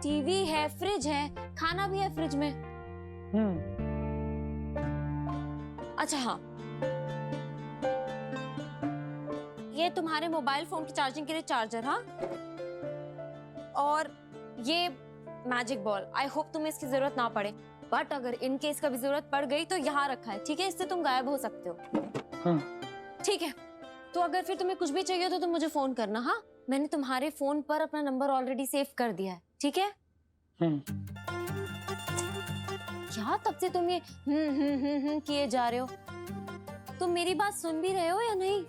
TV है, fridge है, खाना भी है फ्रिज में। अच्छा हाँ, ये तुम्हारे मोबाइल फोन की चार्जिंग के लिए चार्जर, हाँ, और ये मैजिक बॉल। आई होप तुम्हें इसकी जरूरत ना पड़े, बट अगर इन केस कभी जरूरत पड़ गई तो यहाँ रखा है, ठीक है? इससे तुम गायब हो सकते हो। हाँ। ठीक है, तो अगर फिर तुम्हें कुछ भी चाहिए तो तुम मुझे फोन करना, हाँ? मैंने तुम्हारे फोन पर अपना नंबर ऑलरेडी सेव कर दिया है, ठीक है? क्या तब से तुम ये किए जा रहे हो? तुम मेरी बात सुन भी रहे हो या नहीं?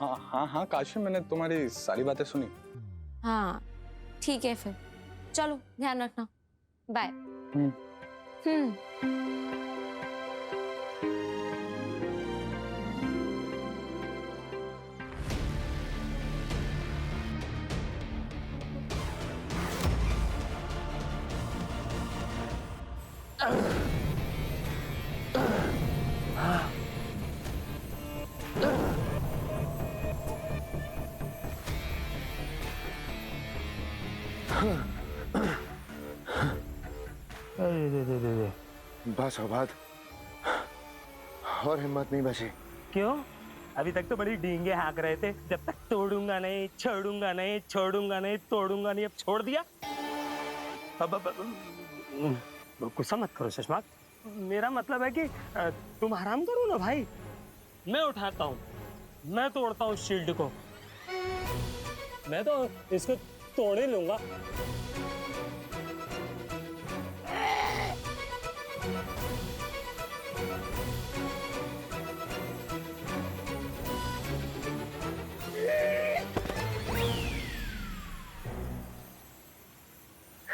हाँ हाँ काशी, मैंने तुम्हारी सारी बातें सुनी। हाँ ठीक है, फिर चलो, ध्यान रखना, बाय। बस औबाद, और हिम्मत नहीं बची। क्यों? अभी तक तो बड़ी डींगे हाँक रहे थे, जब तक तोड़ूंगा नहीं, छोड़ूंगा नहीं, छोड़ूंगा नहीं, तोड़ूंगा नहीं, अब छोड़ दिया। अब गुस्सा मत करो सुषमा, मेरा मतलब है कि तुम आराम करो ना भाई। मैं उठाता हूँ, मैं तोड़ता हूँ शील्ड को, मैं तो इसको तोड़ ही लूंगा।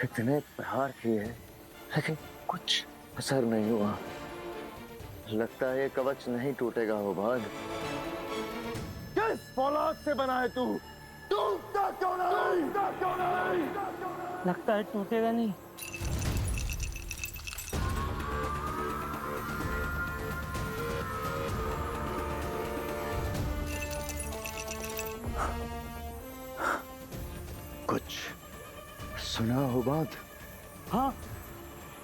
इतने प्रहार किए लेकिन कुछ असर नहीं हुआ। लगता है ये कवच नहीं टूटेगा औबाद। किस फौलाद से बना है तू? टूटता क्यों नहीं? लगता है टूटेगा नहीं। कुछ सुना हो बात? हाँ,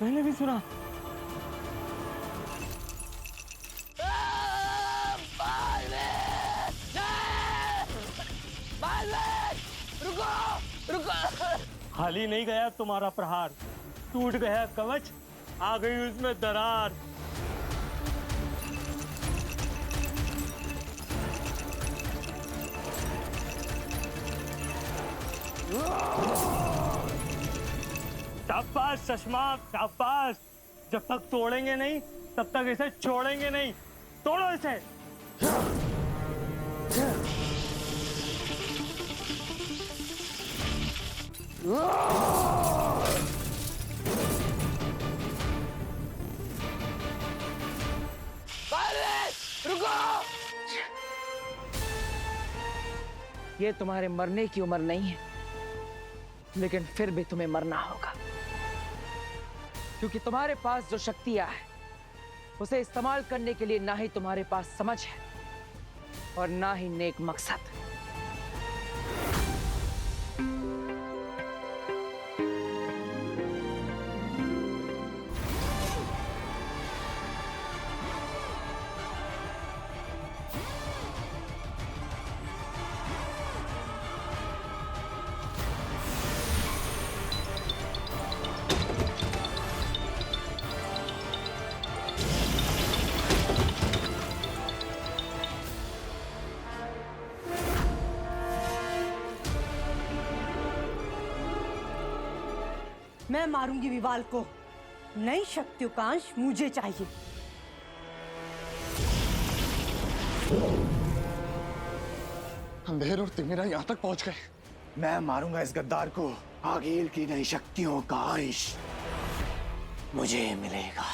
मैंने भी सुना। खाली नहीं गया तुम्हारा प्रहार, टूट गया कवच, आ गई उसमें दरार। शाबाश चश्मा, शाबाश। जब तक तोड़ेंगे नहीं तब तक इसे छोड़ेंगे नहीं। तोड़ो इसे। ये तुम्हारे मरने की उम्र नहीं है, लेकिन फिर भी तुम्हें मरना होगा, क्योंकि तुम्हारे पास जो शक्तियां है उसे इस्तेमाल करने के लिए ना ही तुम्हारे पास समझ है और ना ही नेक मकसद। मैं मारूंगी विवाल को। नई शक्तिकांश मुझे चाहिए। अंधेर और तिमिरा यहाँ तक पहुंच गए। मैं मारूंगा इस गद्दार को। आगील की नई शक्तियों का अंश मुझे मिलेगा।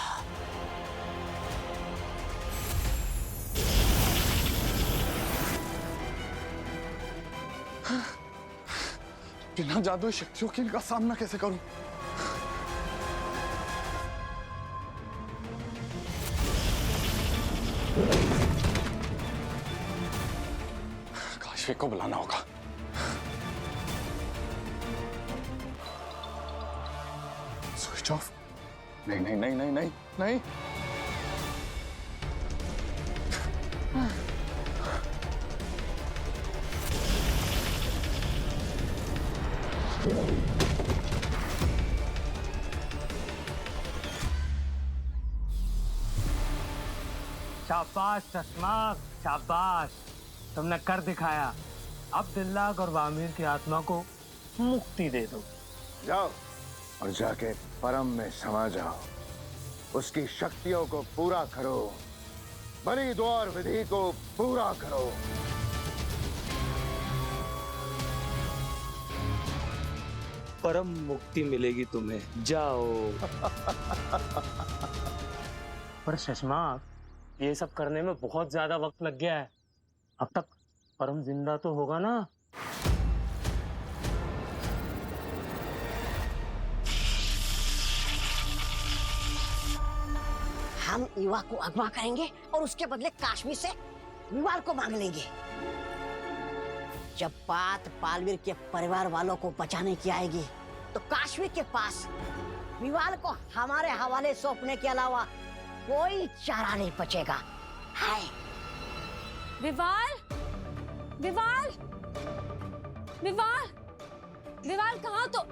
बिना जादुई शक्तियों के इनका सामना कैसे करूं? काशवी को बुलाना होगा। Switch off. नहीं नहीं नहीं नहीं नहीं नहीं। शाबाश चश्मा, शाबाश, तुमने कर दिखाया। अब दिल्लाग और वामिर की आत्मा को मुक्ति दे दो। जाओ और जाके परम में समा जाओ, उसकी शक्तियों को पूरा करो, बलि द्वार विधि को पूरा करो। परम मुक्ति मिलेगी तुम्हें, जाओ। पर चश्मा, ये सब करने में बहुत ज्यादा वक्त लग गया है। अब तक परम जिंदा तो होगा ना? हम युवा को अगवा करेंगे और उसके बदले काश्मीर से विवाल को मांग लेंगे। जब बात पालवीर के परिवार वालों को बचाने की आएगी तो काश्मीर के पास विवाल को हमारे हवाले सौंपने के अलावा कोई चारा नहीं बचेगा। है विवाल, विवाल, विवाल, विवाल कहाँ तो?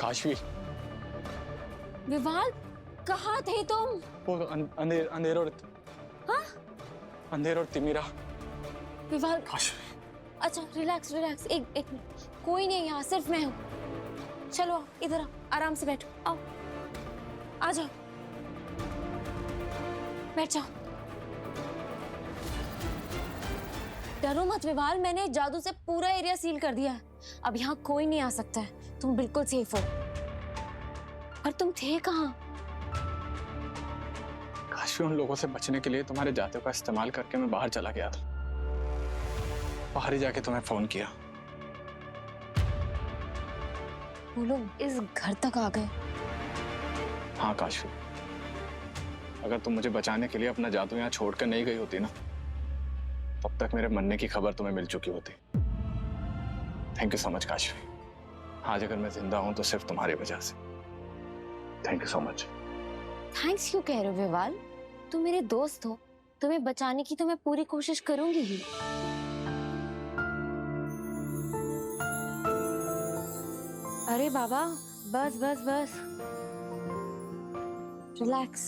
काशवी, विवाल कहाँ थे तुम? वो अंधेर और हाँ? अंधेर और तिमिरा। विवाल, काशवी, अच्छा रिलैक्स रिलैक्स, एक मिनट, कोई नहीं यहाँ, सिर्फ मैं हूँ। चलो आओ, इधर आओ, आराम से बैठो, आओ, आ जाओ, बैठ जाओ। डरो मत विवाल, मैंने जादू से पूरा एरिया सील कर दिया है। अब यहाँ कोई नहीं आ सकता है, तुम बिल्कुल सेफ हो। पर तुम थे कहाँ? काशवी, उन लोगों से बचने के लिए तुम्हारे जाते का इस्तेमाल करके मैं बाहर चला गया था। बाहर ही जाके तुम्हें फोन किया। वो लोग इस घर तक आ गए? हाँ काशवी, अगर तुम मुझे बचाने के लिए अपना जादू यहाँ छोड़कर नहीं गई होती ना, तब तक मेरे मरने की खबर तुम्हें मिल चुकी होती। Thank you so much Kashvi. आज अगर मैं जिंदा हूं तो सिर्फ तुम्हारी वजह से। Thank you so much. Thanks क्यों कह रहे हो विवाल? तुम मेरे दोस्त हो, तुम्हें बचाने की तो मैं पूरी कोशिश करूंगी ही। अरे बाबा, बस बस बस, रिलैक्स।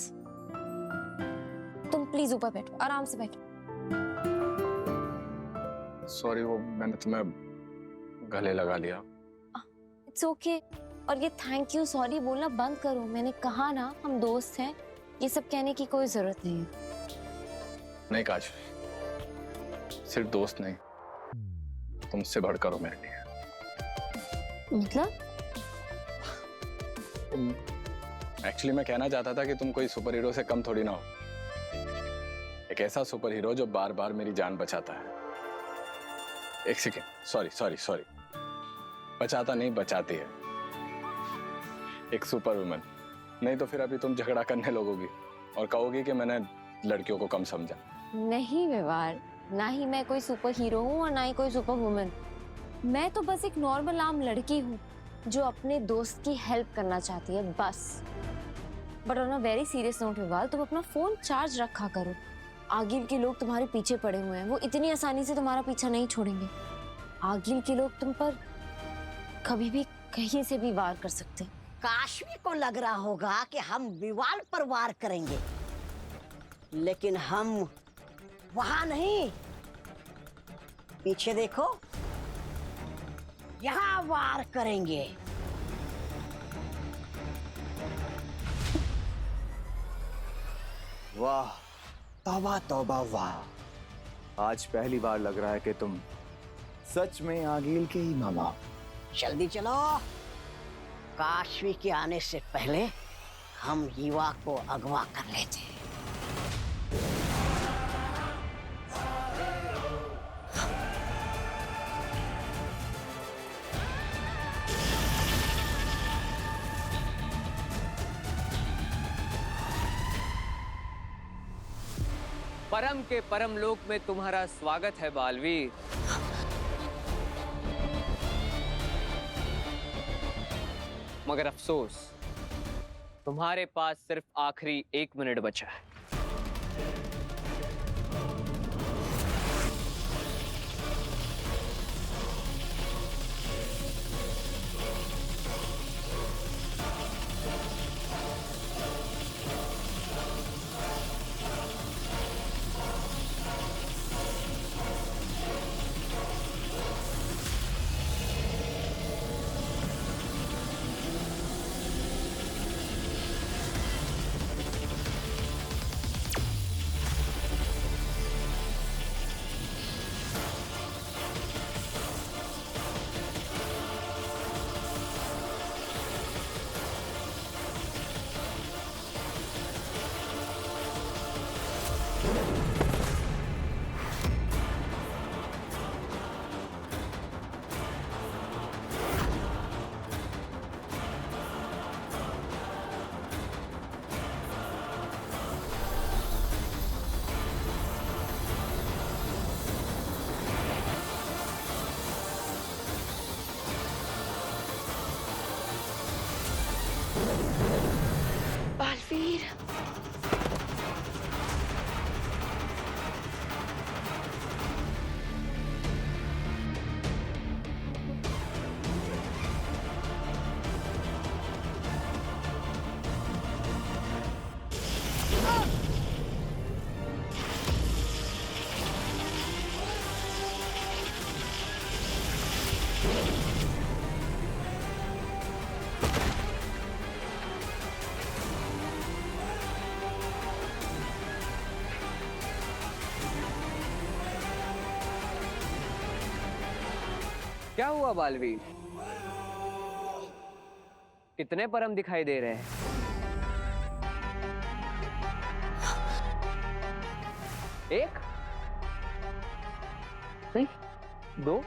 तुम प्लीज ऊपर बैठो, आराम से बैठो। सॉरी, वो मैंने तुम्हें गले लगा लिया। It's okay. और ये थैंक यू सॉरी बोलना बंद करो। मैंने कहा ना, हम दोस्त हैं, ये सब कहने की कोई जरूरत नहीं है। नहीं काशवी, सिर्फ दोस्त नहीं, तुमसे बढ़कर हो मेरे लिए। मतलब? एक्चुअली मैं कहना चाहता था कि तुम कोई सुपर हीरो से कम थोड़ी ना हो। एक ऐसा सुपर हीरो जो बार बार मेरी जान बचाता है। एक सेकेंड, सॉरी सॉरी सॉरी, बचाता नहीं, बचाती है। एक सुपर वुमन। नहीं तो फिर अभी तुम झगड़ा करने लगोगी और कहोगी कि मैंने लड़कियों को कम समझा। नहीं विवाल, ना ही मैं कोई सुपर हीरो हूँ और ना ही कोई सुपर वुमन। मैं तो बस एक नॉर्मल आम लड़की हूँ जो अपने दोस्त की हेल्प करना चाहती है, बस। But on a very serious note विवाल, तुम अपना फोन चार्ज रखा करो। आगिल के लोग तुम्हारे पीछे पड़े हुए हैं, वो इतनी आसानी से तुम्हारा पीछा नहीं छोड़ेंगे। आगिल के लोग तुम पर कभी भी कहीं से भी वार कर सकते हैं। काश्मीर को लग रहा होगा कि हम विवाल पर वार करेंगे, लेकिन हम वहां नहीं, पीछे देखो, यहाँ वार करेंगे। वाह, तौबा तौबा वाह। आज पहली बार लग रहा है कि तुम सच में आगिल के ही मामा। जल्दी चलो, काश्मीर के आने से पहले हम युवा को अगवा कर लेते हैं। परम के परम लोक में तुम्हारा स्वागत है बालवीर। मगर अफसोस, तुम्हारे पास सिर्फ आखिरी 1 मिनट बचा है। बालवीर, क्या हुआ बालवीर? कितने परम दिखाई दे रहे हैं? 1 नहीं 2